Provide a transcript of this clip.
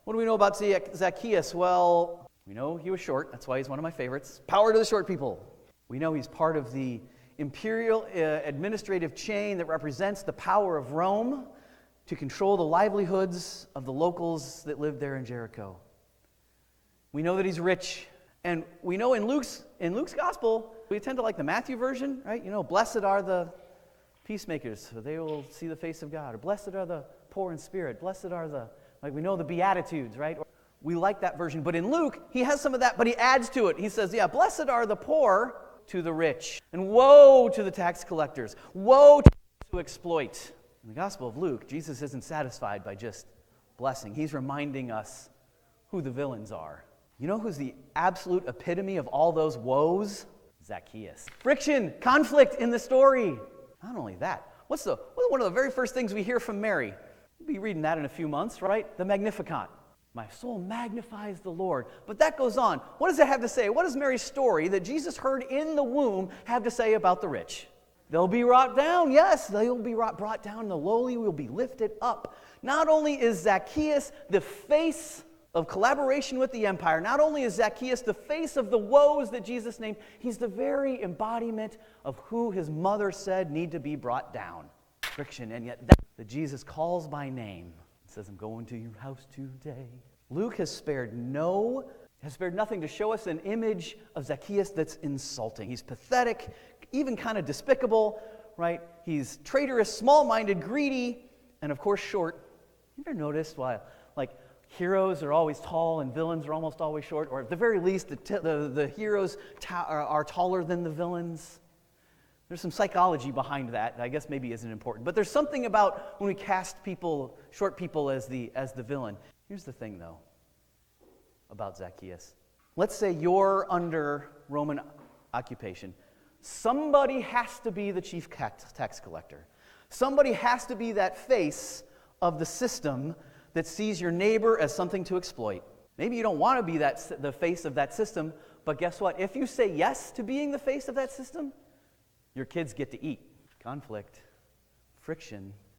What do we know about Zacchaeus? Well, we know he was short. That's why he's one of my favorites. Power to the short people. We know he's part of the imperial administrative chain that represents the power of Rome to control the livelihoods of the locals that lived there in Jericho. We know that he's rich. And we know in Luke's gospel, we tend to like the Matthew version, right? Blessed are the peacemakers, for they will see the face of God. Or blessed are the poor in spirit. Blessed are we know the Beatitudes, right? We like that version. But in Luke, he has some of that, but he adds to it. He says, blessed are the poor to the rich. And woe to the tax collectors. Woe to those who exploit. In the Gospel of Luke, Jesus isn't satisfied by just blessing. He's reminding us who the villains are. You know who's the absolute epitome of all those woes? Zacchaeus. Friction, conflict in the story. Not only that, what's one of the very first things we hear from Mary? We'll be reading that in a few months, right? The Magnificat. My soul magnifies the Lord. But that goes on. What does it have to say? What does Mary's story that Jesus heard in the womb have to say about the rich? They'll be brought down. Yes, they'll be brought down. The lowly will be lifted up. Not only is Zacchaeus the face of collaboration with the empire, not only is Zacchaeus the face of the woes that Jesus named, he's the very embodiment of who his mother said need to be brought down. Friction, and yet that Jesus calls by name. Says, I'm going to your house today. Luke has spared nothing to show us an image of Zacchaeus that's insulting. He's pathetic, even kind of despicable, right? He's traitorous, small-minded, greedy, and of course short. You ever noticed why, heroes are always tall and villains are almost always short? Or at the very least, the heroes are taller than the villains. There's some psychology behind that I guess maybe isn't important. But there's something about when we cast short people as the villain. Here's the thing, though, about Zacchaeus. Let's say you're under Roman occupation. Somebody has to be the chief tax collector. Somebody has to be that face of the system that sees your neighbor as something to exploit. Maybe you don't want to be the face of that system, but guess what? If you say yes to being the face of that system, your kids get to eat. Conflict, friction,